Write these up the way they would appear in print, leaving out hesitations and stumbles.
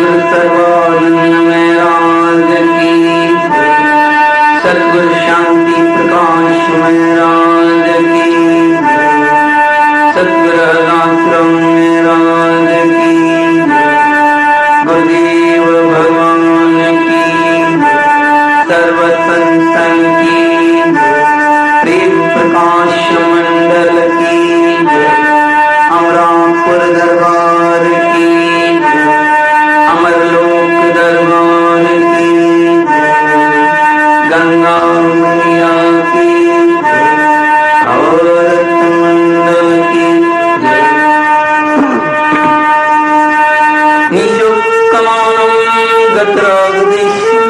सतगुरु सर्वानंद महाराज की जय। सतगुरु शांति प्रकाश महाराज की जय। सतगुरु आश्रम महाराज की जय। गुरुदेव भगवान की जय। सर्व संतन की जय। प्रेम प्रकाश मंडल की जय। अमरापुर दरबार की जय। अमरलोक दरबार की जय। गंगा मैया की जय। औरत मंडल की जय। निजुक्तमानं गत्रागदेशं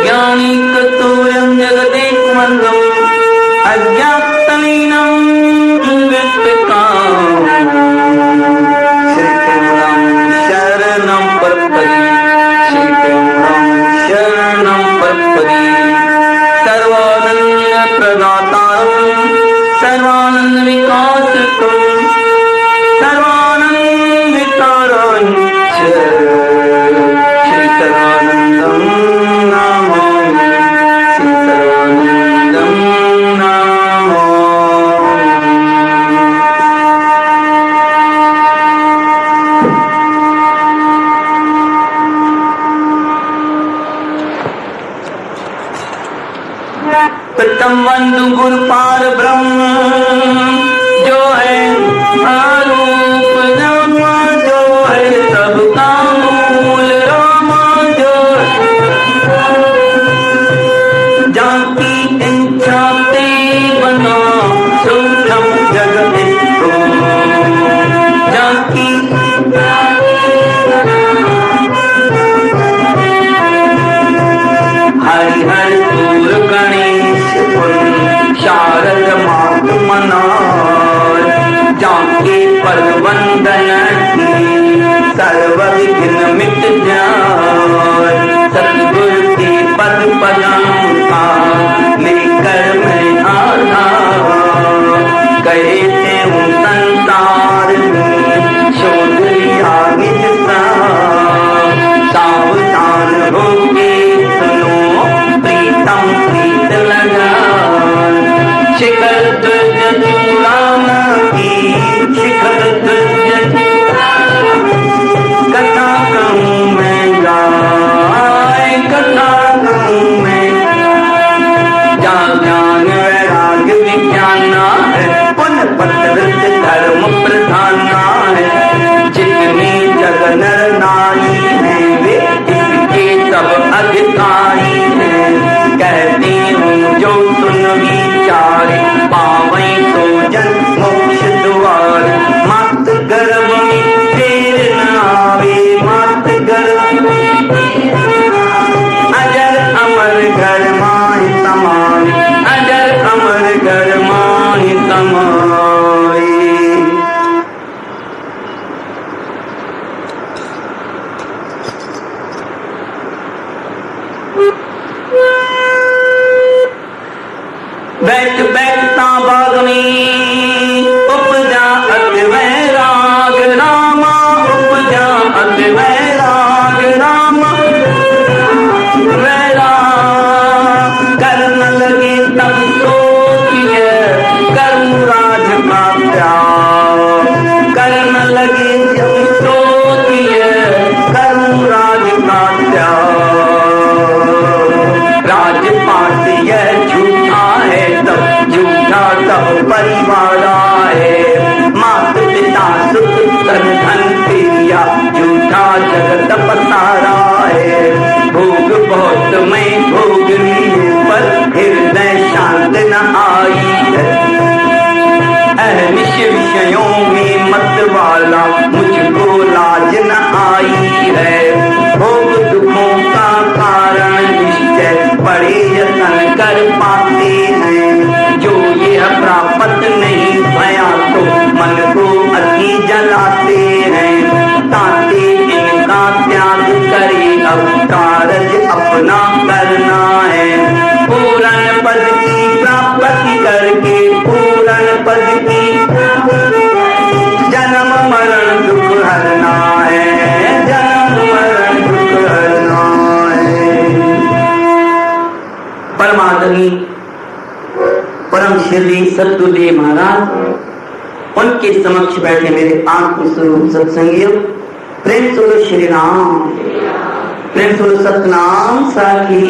ज्ञानिकतोयं जगदेकमन्दम् अज्ञातलीनं वित्तकाम् श्रीकृष्णं शरणं प्रपदि श्रीकृष्णं शरणं प्रपदि सर्वानंद प्रदातारं सर्वानंद विकासकं सर्वानंद विकाराय श्री सर्वानंदं नमामि श्री सर्वानंदं प्रथम वंदु गुरु पार ब्रह्म जो है आरूप रामा जो है सबका मूल रामा जो जाकी इच्छा ते बना सूक्ष्म जगत जाकी हरि हर सूर गणेश शारद मात मनार जाके पर वंदन की सर्व विघ्न मिट जाए। सतगुरु के पद पदम का लेकर मैं आधा गए थे हूँ संसार में शोध लिया निज सा सावधान होके सुनो प्रीतम प्रीत लगा शिखर ध्वज चूड़ाना की शिखर ध्वज कथा कहूँ मैं गाय कथा कहूँ मैं ज्ञान वैराग विज्ञाना है पुन पत्रवृत्त धर्म प्रधाना है जितने जग नर नारी है वे इसके सब अधिकारी है कहते हूँ जो सुन विचारे पावै तो जन मोक्ष द्वार मात गर्भ में फेर न आवे मात गर्भ में अजर अमर घर माहि समाए अजर अमर घर माहि समाए। बैठ बैठता बाग में उपजा अति वैराग रामा उपजा अति वैराग रामा वैराग करन लगे तब सोचिए कर्म राज का त्याग करन लगे जब सोचिए कर्म राज का त्याग राजपाट यह झूठा है तब झूठा तब परिवार है मात पिता सुख धन धन प्रिया झूठा जगत पसारा है भोग बहुत में भोग लिए पर हृदय शांत न आई है अहनिश विषयों में मत वाला मुझको लाज न आई है भोग दुखों का कारण निश्चय बड़े यत्न कर पाते हैं जो यह प्राप्त नहीं भया तो मन को अति जलाते हैं ताते इनका त्याग करे अब कारज अपना करना है पूर्ण पद की प्राप्ति करके पूर्ण पद की जन्म मरण दुख हरना है जन्म सतगुरुदेव महाराज, उनके समक्ष बैठे मेरे आत्मस्वरूप सत्संगियों, प्रेम से बोलो श्री राम, प्रेम से बोलो सतनाम साखी।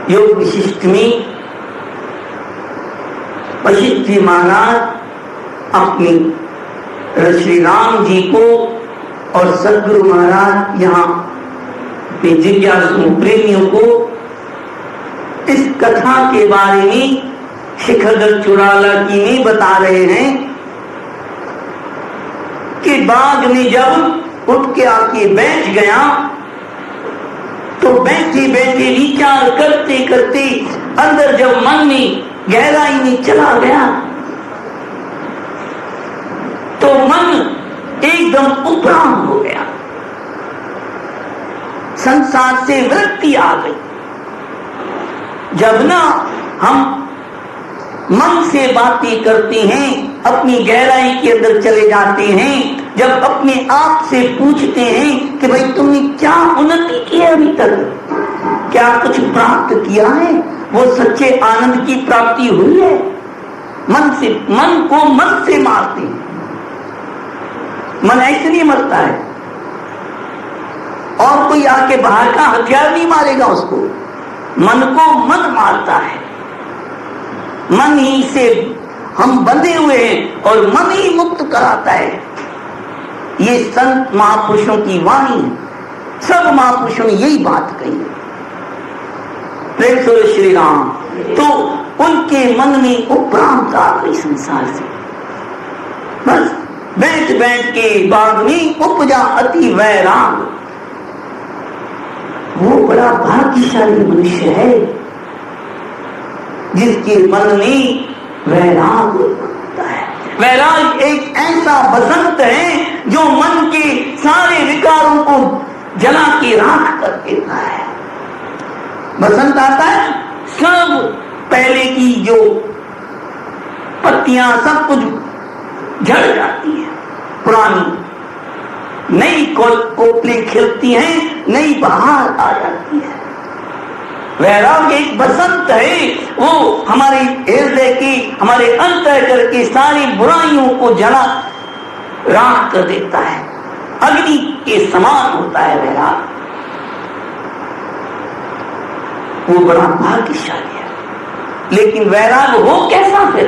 योग विशिष्ट में वशिष्ठ जी महाराज अपनी श्री राम जी को और सदगुरु महाराज यहाँ जिज्ञासु प्रेमियों को इस कथा के बारे में शिखरगढ़ चुराला की में बता रहे हैं कि बाग में जब उठ के आके बैठ गया तो बैठे बैठे विचार करते करते अंदर जब मन में गहराई में चला गया तो मन एकदम उपराम हो गया, संसार से वृत्ति आ गई। जब ना हम मन से बातें करते हैं, अपनी गहराई के अंदर चले जाते हैं, जब अपने आप से पूछते हैं कि भाई तुमने क्या उन्नति की है अभी तक, क्या कुछ प्राप्त किया है, वो सच्चे आनंद की प्राप्ति हुई है, मन को मन से मारते हैं। मन ऐसे नहीं मरता है, और कोई आके बाहर का हथियार नहीं मारेगा उसको, मन को मन मारता है। मन ही से हम बंधे हुए हैं और मन ही मुक्त कराता है। ये संत महापुरुषों की वाणी है, सब महापुरुषों ने यही बात कही। प्रेम से श्री राम। तो उनके मन में उपरांत आ गई संसार से, बस बैठ बैठ के बाग में उपजा अति वैराग। वो बड़ा भाग्यशाली मनुष्य है जिसके मन में वैराग होता है। वैराग एक ऐसा बसंत है जो मन के सारे विकारों को जला के राख कर देता है। बसंत आता है, सब पहले की जो पत्तियां सब कुछ झड़ जाती है, पुरानी नई कोपली खिलती हैं, नई बहार आ जाती है। वैराग एक बसंत है, वो हमारे हृदय की, हमारे अंतःकर की सारी बुराइयों को जला राख कर देता है। अग्नि के समान होता है वैराग। वो बड़ा भाग्यशाली है। लेकिन वैराग हो कैसा फिर?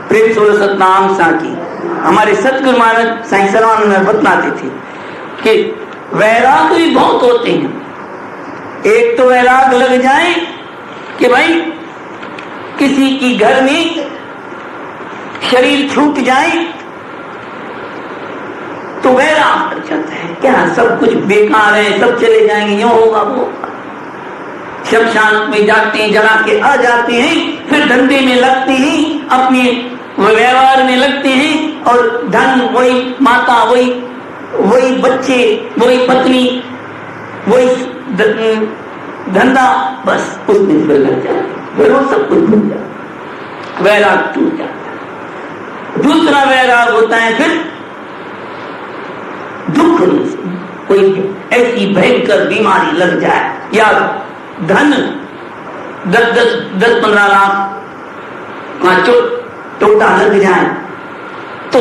प्रेम से सतनाम साकी। हमारे सतगुरु महाराज साईं सर्वानंद में बतलाते थे कि वैराग भी बहुत होते हैं। एक तो वैराग लग जाए कि भाई किसी की घर में शरीर छूट जाए तो वैराग लग जाता है, क्या सब कुछ बेकार है, सब चले जाएंगे, यूं होगा वो होगा। शमशान में जाते हैं, जला के आ जाते हैं, फिर धंधे में लगते हैं, अपने व्यवहार में लगते हैं, और धन वही, माता वही बच्चे, वही पत्नी, वही धंधा, बस उसमें फिर लग जाए, फिर वो सब कुछ भूल जाए, वैराग टूट जाता है। दूसरा वैराग होता है फिर दुख, कोई ऐसी भयंकर बीमारी लग जाए, या धन 10-15 लाख का टोटा लग जाए तो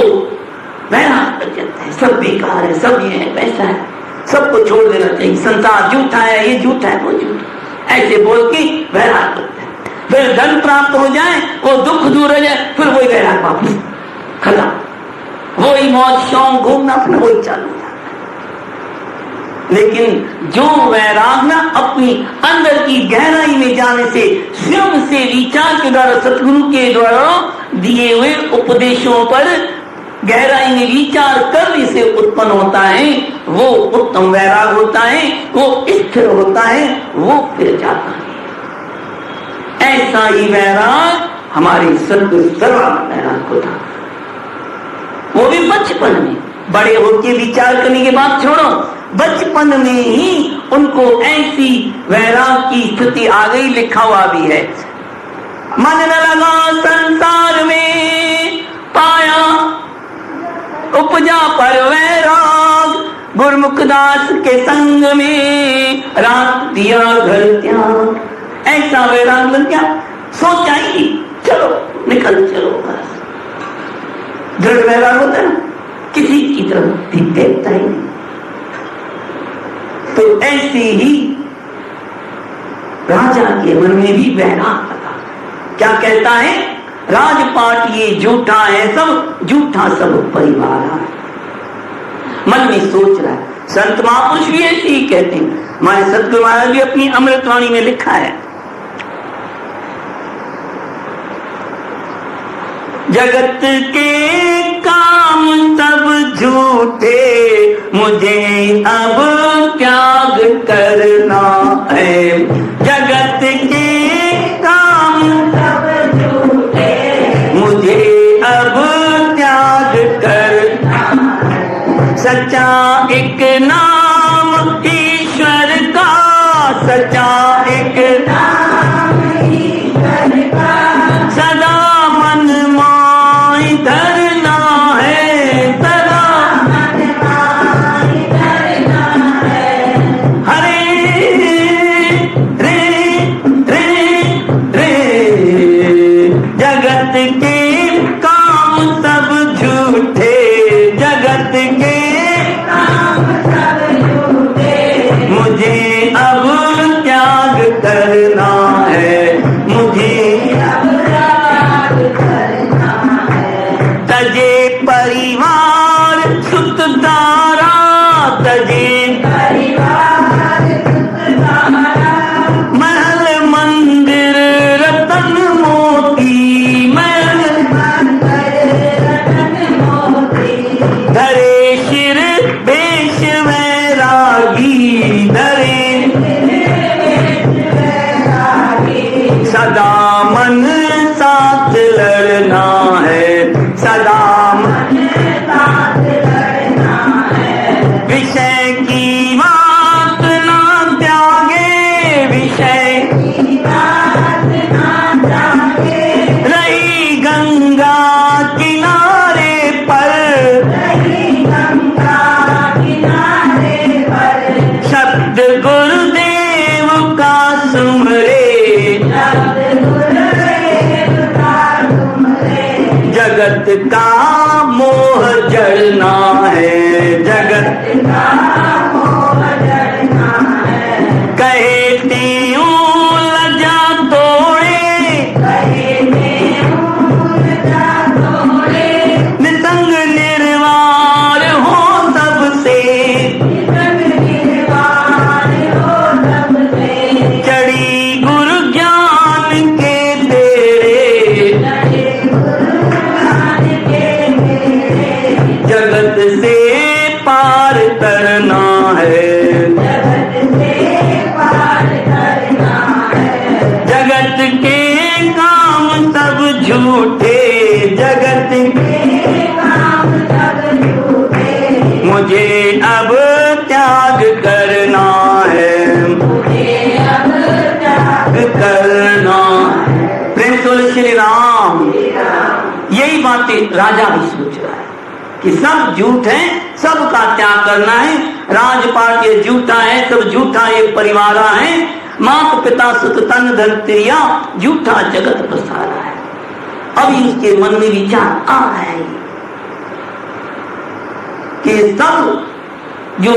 वैराग लग जाता है, सब बेकार है, सब ये है, वैसा है, सबको छोड़ देना चाहिए, संसार झूठा है, ये झूठा है, वो झूठा, ऐसे बोल के वैराग लगता है। फिर धन प्राप्त हो जाए, वो दुख दूर हो जाए, फिर वही वैराग वापस खत्म, वही मौज शौक घूमना फिर वही चालू हो जाता है। लेकिन जो वैराग ना अपनी अंदर की गहराई में जाने से, स्वयं से विचार के द्वारा, सतगुरु के द्वारा दिए हुए उपदेशों पर गहराई में विचार करने से उत्पन्न होता है, वो उत्तम वैराग होता है, वो स्थिर होता है, वो फिर जाता है। ऐसा ही वैराग हमारे सतगुरु सर्वानंद वैराग को था। वो भी बचपन में, बड़े होकर विचार करने के बाद छोड़ो, बचपन में ही उनको ऐसी वैराग की स्थिति आ गई। लिखा हुआ भी है, मन न लगा संसार में, पाया उपजा पर वैराग, गुरमुख दास के संग में रात दिया घर त्याग। ऐसा वैराग लग गया, सोचा ही चलो निकल चलो बस। दृढ़ वैराग होता है ना, किसी की तरफ भी देखता ही नहीं। तो ऐसे ही राजा के मन में भी वैराग लगा। क्या कहता है, राजपाट ये झूठा है, सब झूठा सब परिवार है। मन में सोच रहा है। संत महापुरुष भी ऐसे ही कहते हैं। हमारे सतगुरु महाराज भी अपनी अमृतवाणी में लिखा है, जगत के काम सब झूठे, मुझे अब त्याग करना है। जगत के काम सब झूठे, मुझे अब त्याग करना है। सच्चा एक नाम ईश्वर का, सच्चा एक नाम ईश्वर का, सदा मन माय धरना है, सदा मन माय धरना है। हरे रे रे रे, जगत के काम सब झूठे, जगत के मुझे अब त्याग करना है, मुझे अब त्याग करना है। तजे परिवार सुत तारा, तजे परिवार सुत तारा, महल मंदिर रतन मोती, महल मंदिर रतन मोती, धरे शिर भेष वैरागी, धरे सदा मन साथ लड़ना है, सदा मन साथ लड़ना है। विषय की बात ना त्यागे, विषय की बात ना त्यागे, रही गंगा किनारे पर, रही गंगा किनारे पर, शब्द गुरुदेव का सुमरे, जगत का मोह जड़ना है, जगत का मोह जड़ना है। कहे त्यों लजा तोड़े, कहे त्यों लजा तोड़े, निसंग निर्वाण हो सबसे, निसंग निर्वाण हो सबसे। चढ़ी गुरु ज्ञान के जगत से पार करना है, जगत से पार करना है। जगत के काम सब झूठे, जगत के काम सब झूठे, मुझे अब त्याग करना है, मुझे अब त्याग करना है। प्रेम से श्री राम। यही बातें राजा भी सोच रहा है कि सब झूठ है, सबका त्याग करना है। राजपाट ये झूठा है, सब झूठा ये परिवारा है। मात पिता सुत तन धन त्रिया, झूठा जगत पसारा है। अभी उसके मन में विचार आ रहा है कि सब जो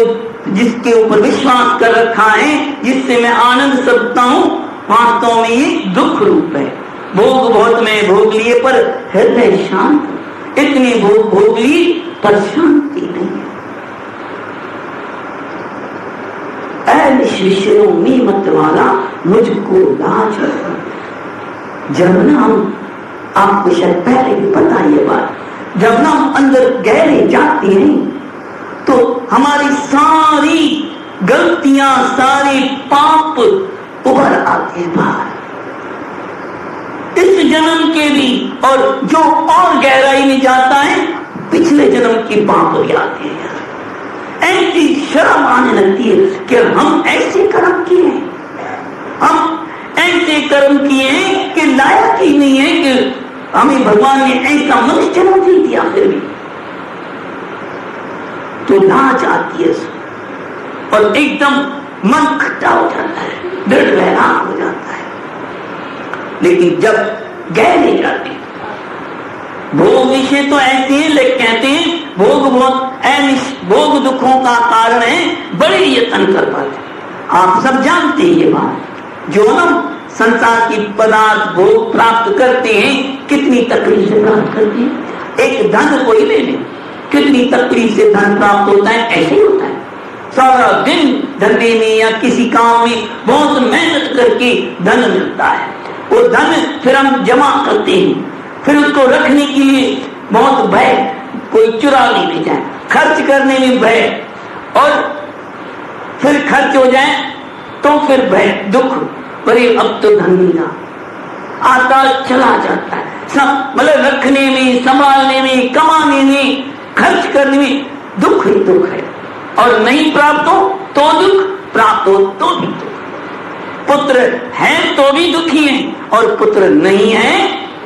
जिसके ऊपर विश्वास कर रखा है, जिससे मैं आनंद सकता हूं, वास्तव में ये दुख रूप है। भोग बहुत में भोग लिए पर हृदय शांत, इतनी भोग भोग ली पर शांति नहीं है। विषयों में मत वाला मुझको लाज है। जब ना हम, आपको शायद पहले भी पता ये बात, जब ना हम अंदर गहरे जाते हैं तो हमारी सारी गलतियां, सारे पाप उभर आते हैं बाहर। इस जन्म के भी, और जो और गहराई में जाता है, पिछले जन्म के पाप हो जाते हैं। ऐसी शर्म आने लगती है कि हम ऐसे कर्म किए हैं, हम ऐसे कर्म किए हैं कि लायक ही नहीं है कि हमें भगवान ने ऐसा मनुष्य जन्म दे दिया। फिर भी तो लाज आती है और एकदम मन खट्टा हो जाता है, दृढ़ वैराग हो जाता है। लेकिन जब गहरे जाते हैं, भोग विषय तो ऐसे हैं, लेकिन कहते हैं भोग बहुत भोग दुखों का कारण है, बड़े यत्न कर पाते। आप सब जानते हैं ये बात, जो हम संसार की पदार्थ भोग प्राप्त करते हैं, कितनी तकलीफ से प्राप्त करते हैं। एक धन कोई ले ले, कितनी तकलीफ से धन प्राप्त होता है, ऐसे ही होता है। सारा दिन धंधे में या किसी काम में बहुत मेहनत करके धन मिलता है, वो धन फिर हम जमा करते हैं, फिर उसको रखने के लिए बहुत भय, कोई चुरा नहीं ले जाए, खर्च करने में भय, और फिर खर्च हो जाए तो फिर भय, दुख, अरे अब तो धन नहीं रहा, आता चला जाता है सब, मतलब रखने में, संभालने में, कमाने में, खर्च करने में दुख ही दुख है। और नहीं प्राप्त हो तो दुख, प्राप्त हो तो भी दुख। पुत्र है तो भी दुखी है, और पुत्र नहीं है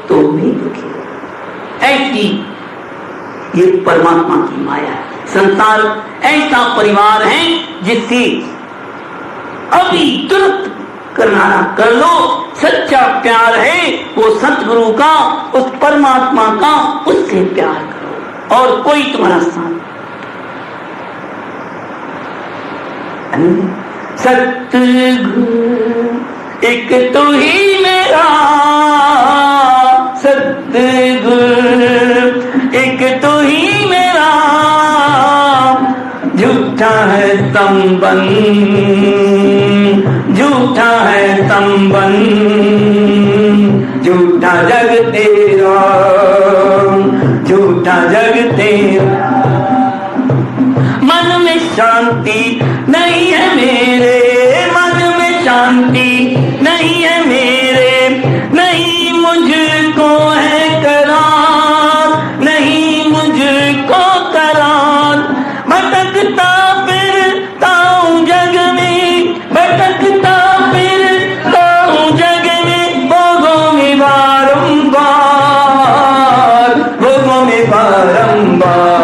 तो भी दुखी है। ऐसी ये परमात्मा की माया है। संसार ऐसा परिवार है जिससे अभी तुरंत करना कर लो, सच्चा प्यार है वो सतगुरु का, उस परमात्मा का, उससे प्यार करो और कोई तुम्हारा साथ। सतगुरु एक तो ही मेरा, सतगुरु एक तो ही मेरा, झूठा है संबंध, झूठा है संबंध, झूठा जग तेरा, झूठा जग तेरा। मन में शांति नहीं है मेरे, मन में शांति नहीं है मेरे, नहीं मुझको है करार, नहीं मुझको करार। भटकता फिरता हूँ जग में, भटकता फिरता हूँ जग में, भोगों में बारंबार, भोगों में बारंबार।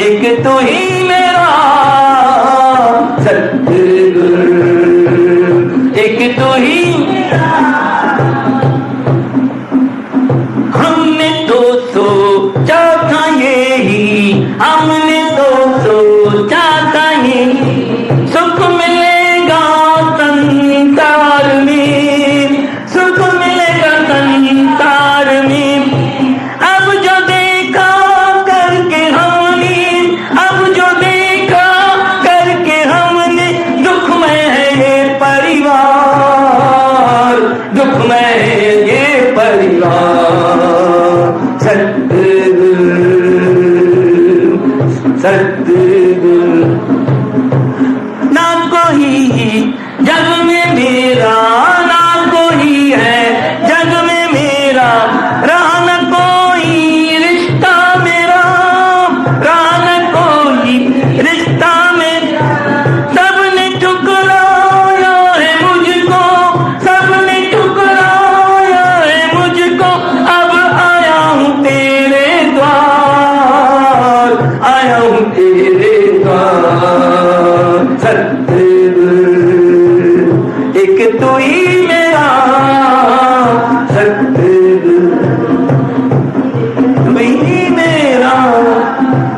एक तो ही मेरा, सतगुरु एक तो ही मेरा। हमने तो सोचा था यही, हमने तो सोचा था यही, सुख मिलेगा संसार में, सुख मिलेगा संसार में। अब जो देखा करके हमने, अब जो देखा करके हमने, दुख में है ये परिवार, दुख में है ये परिवार। सतगुरु सतगुरु ना कोई जग में मेरा, ना कोई है जग में मेरा, रहा न कोई रिश्ता मेरा, रहा न कोई रिश्ता मेरा। सबने ठुकराया है मुझको, सबने ठुकराया है मुझको, अब आया हूँ तेरे द्वार, आया हूँ तेरे द्वार। सतगुरु एक तो ही मेरा, सतगुरु तू ही मेरा।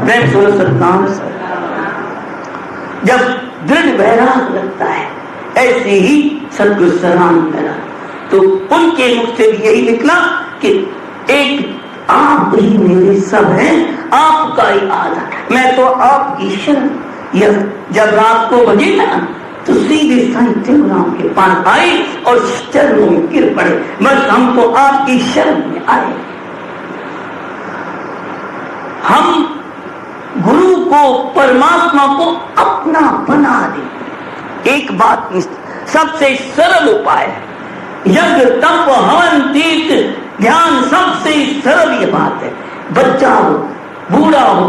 प्रेम सुनो सतनाम। जब दृढ़ वैराग लगता है, ऐसे ही सतगुरु सलाम करा, तो उनके मुख से भी यही निकला कि एक आप ही मेरे सब हैं, आपका ही आदर, मैं तो आपकी शरण। यह जब रात को बजे ना, तो सीधे संत राम के पास आए और चरणों में गिर पड़े, बस हम तो आपकी शरण में आए। हम गुरु को, परमात्मा को अपना बना दे। एक बात सबसे सरल उपाय है, यज्ञ तप हवन तीर्थ ध्यान, सबसे सरल ये बात है। बच्चा हो, बूढ़ा हो,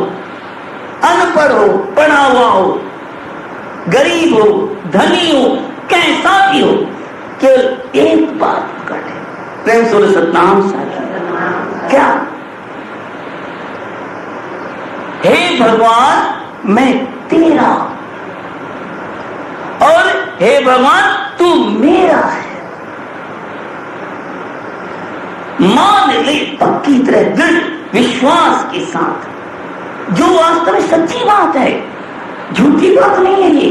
अनपढ़ हो, पढ़ा हुआ हो, गरीब हो, धनी हो, कैसा भी हो, केवल एक बात पकड़ ले, प्रेम सुनो सतनाम साधु। क्या? हे भगवान मैं तेरा, और हे भगवान तू मेरा है। मान ले पक्की तरह दृढ़ विश्वास के साथ, जो वास्तव में सच्ची बात है, झूठी बात नहीं है। ये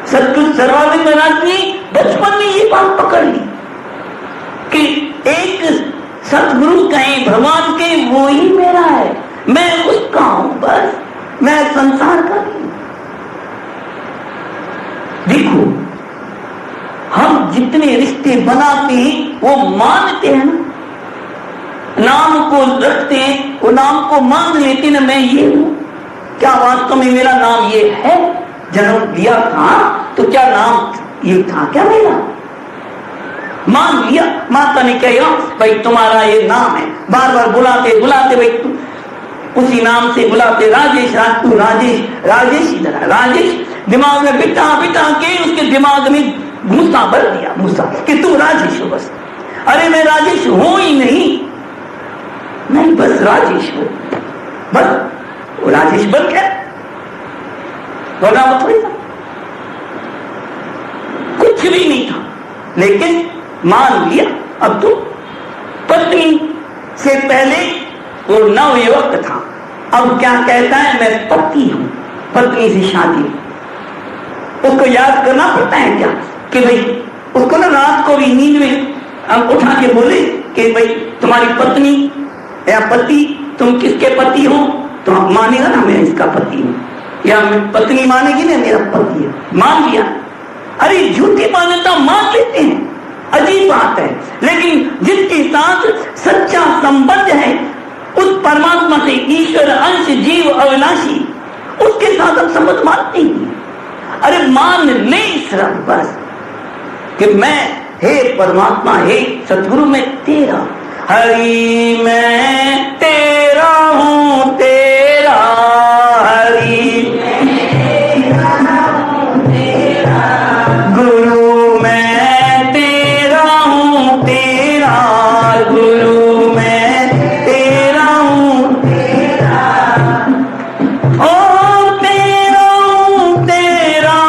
सतगुरु सर्वानंद महाराज ने बचपन में ये बात पकड़ ली कि एक सतगुरु कहें भगवान के वो ही मेरा है, मैं उसका हूं, बस मैं संसार का नहीं। देखो हम जितने रिश्ते बनाते हैं वो मानते हैं ना, नाम को रखते हैं, वो नाम को मान लेते ना, मैं ये हूं। क्या वास्तव में मेरा नाम ये है? जन्म लिया था तो क्या नाम ये था क्या मेरा? मान लिया, माता ने कहा भाई तुम्हारा ये नाम है, बार बार बुलाते बुलाते भाई उसी नाम से बुलाते, राजेश तू राजेश, राजेश इधर है, राजेश दिमाग में बिठा बिठा के उसके दिमाग में मूसा भर दिया, मूसा कि तू राजेश हो बस। अरे मैं राजेश हूं ही नहीं, बस राजेश हो, बस वो राजेश बन गया, वरना थोड़ी था, कुछ भी नहीं था, लेकिन मान लिया। अब तो पत्नी से पहले वो नवयुवक था, अब क्या कहता है मैं पति हूं, पत्नी से शादी। उसको याद करना पड़ता है क्या कि भाई उसको ना रात को भी नींद में हम उठा के बोले कि भाई तुम्हारी पत्नी या पति, तुम किसके पति हो? तो हम मानेगा ना मैं इसका पति हूं, या पत्नी मानेगी ना मेरा पति है, मान लिया। अरे झूठी मान्यता मान लेते हैं, अजीब बात है, लेकिन जिसके साथ सच्चा संबंध है उस परमात्मा से, ईश्वर अंश जीव अविनाशी, उसके साथ हम संबंध मानते ही। अरे मान ले सिर्फ बस कि मैं हे परमात्मा, हे सतगुरु मैं तेरा, हरि मैं तेरा हूं, तेरा हरि गुरु मैं तेरा हूं, तेरा गुरु मैं तेरा हूं, तेरा ओ तेरा हूं, तेरा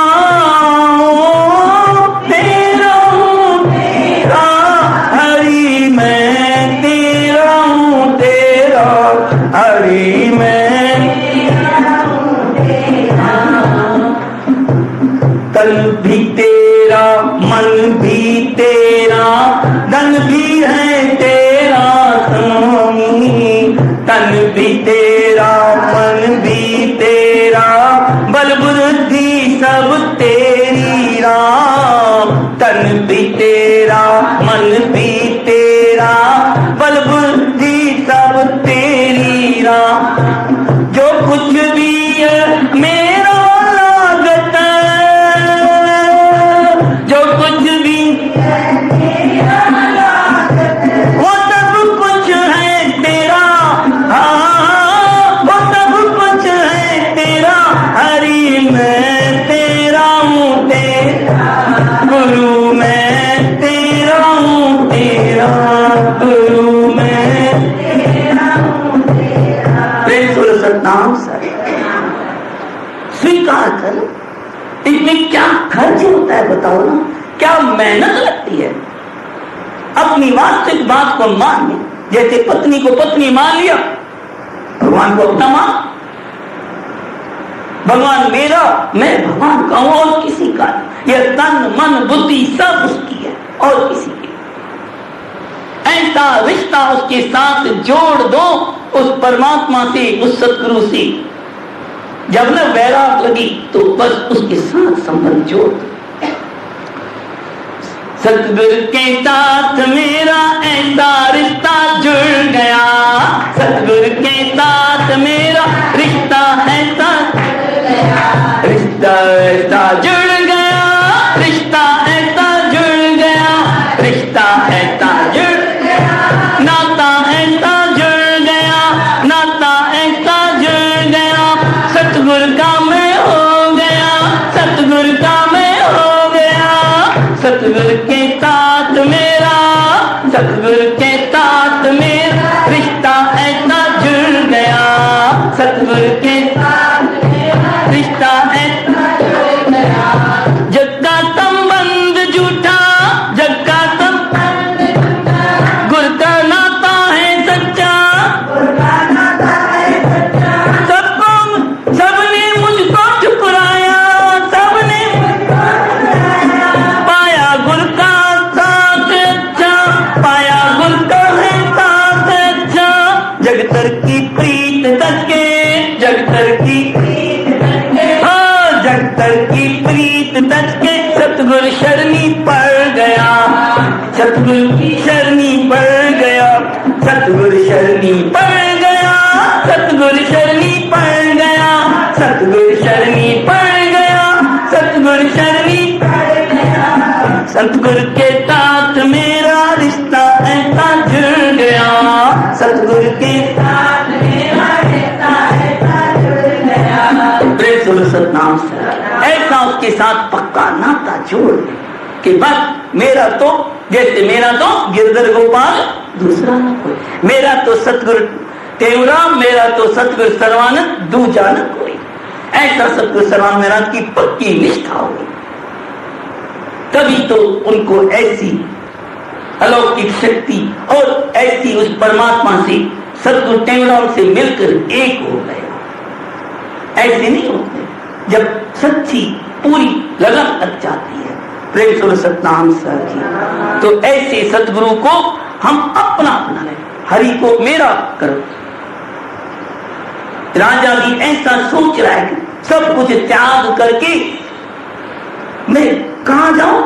हूं, तेरा हरि मैं तेरा हूं, तेरा हरि मैं तन भी तेरा, मन भी तेरा, धन भी है तेरा स्वामी। तन भी तेरा, मन भी तेरा, बल बुद्धि सब तेरी राम। तन भी तेरा, मन भी तेरा, बल बुद्धि सब तेरी राम। जो कुछ भी है मेरा लागत, जो कुछ भी वो सब कुछ है तेरा, हाँ वो सब कुछ है तेरा, हरि मैं तेरा हूँ, तेरा गुरु मैं तेरा हूँ, तेरा गुरु मैं तेरा हूँ, तेरा। सतनाम सर स्वीकार कर, इसमें क्या खर्च होता है बताओ ना, क्या मेहनत लगती है। अपनी वास्तविक बात को मान ले, जैसे पत्नी को पत्नी मान लिया, भगवान को अपना मान, भगवान मेरा, मैं भगवान का हूं और किसी का नहीं। यह तन मन बुद्धि सब उसकी है और किसी की। ऐसा रिश्ता उसके साथ जोड़ दो, उस परमात्मा से, उस सतगुरु से। जब न वैराग लगी तो बस उसके साथ संबंध जोड़ दो। सतगुरु के साथ मेरा ऐसा रिश्ता जुड़ गया, सतगुरु के साथ मेरा रिश्ता ऐसा रिश्ता ऐसा जुड़ गया, रिश्ता ऐसा जुड़ गया, रिश्ता ऐसा जुड़ गया, नाता ऐसा जुड़ गया, नाता ऐसा जुड़ गया। सतगुरु का मैं हो गया, सतगुरु का मैं हो गया, सतगुरु के साथ मेरा, सतगुरु के साथ मेरा रिश्ता ऐसा जुड़ गया, सतगुरु के साथ मेरा रिश्ता ऐसा जुड़ गया। शक्कर की प्रीत तज के सतगुरु शरणी पड़ गया, सतगुरु की शरणी पड़ गया, सतगुरु शरणी पड़ गया, सतगुरु शरणी पड़ गया, सतगुरु शरणी पड़ गया, सतगुरु शरणी पड़ गया। सतगुरु के साथ मेरा रिश्ता ऐसा जुड़ गया, सतगुरु के साथ मेरा रिश्ता ऐसा जुड़ गया। प्रेम सुनो सतनाम से ऐसा उसके साथ पक्का नाता जोड़ कि बस मेरा तो जैसे मेरा तो गिरधर गोपाल दूसरा न कोई, मेरा तो सतगुरु टेवराम, मेरा तो सतगुरु सर्वानंद दूजा न कोई। ऐसा सतगुरु सर्वानंद महाराज की पक्की निष्ठा हुई, तभी तो उनको ऐसी अलौकिक शक्ति और ऐसी उस परमात्मा से सतगुरु टेवराम से मिलकर एक हो गए। ऐसे नहीं होते जब सच्ची पूरी लगन लग जाती है। प्रेम सुनो सतनाम साखी। तो ऐसे सतगुरु को हम अपना अपना लें, हरि को मेरा करो। राजा भी ऐसा सोच रहा है कि सब कुछ त्याग करके मैं कहां जाऊं,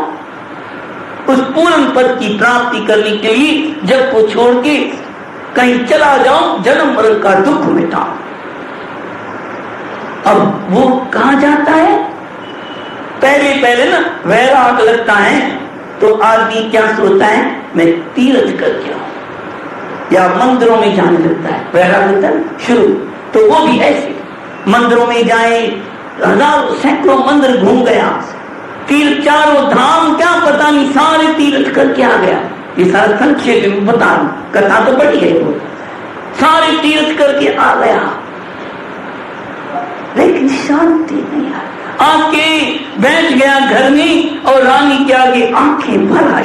उस पूर्ण पद की प्राप्ति करने के लिए जब को छोड़ के कहीं चला जाऊं, जन्म मरण का दुख मिटाऊं। अब वो कहां जाता है? पहले पहले ना वैराग लगता है तो आदमी क्या सोचता है, मैं तीर्थ करके आऊं, या मंदिरों में जाने लगता है। वैराग लगता है शुरू, तो वो भी ऐसे मंदिरों में जाए, हजारों सैकड़ों मंदिर घूम गया, तीर्थ चारों धाम क्या पता नहीं सारे तीर्थ करके आ गया। ये सारा संक्षेप में बता रहा हूं, कथा तो बड़ी है, वो सारे तीर्थ करके आ गया, लेकिन शांति नहीं आई। आके बैठ गया घर में और रानी के आगे आंखें भर आई।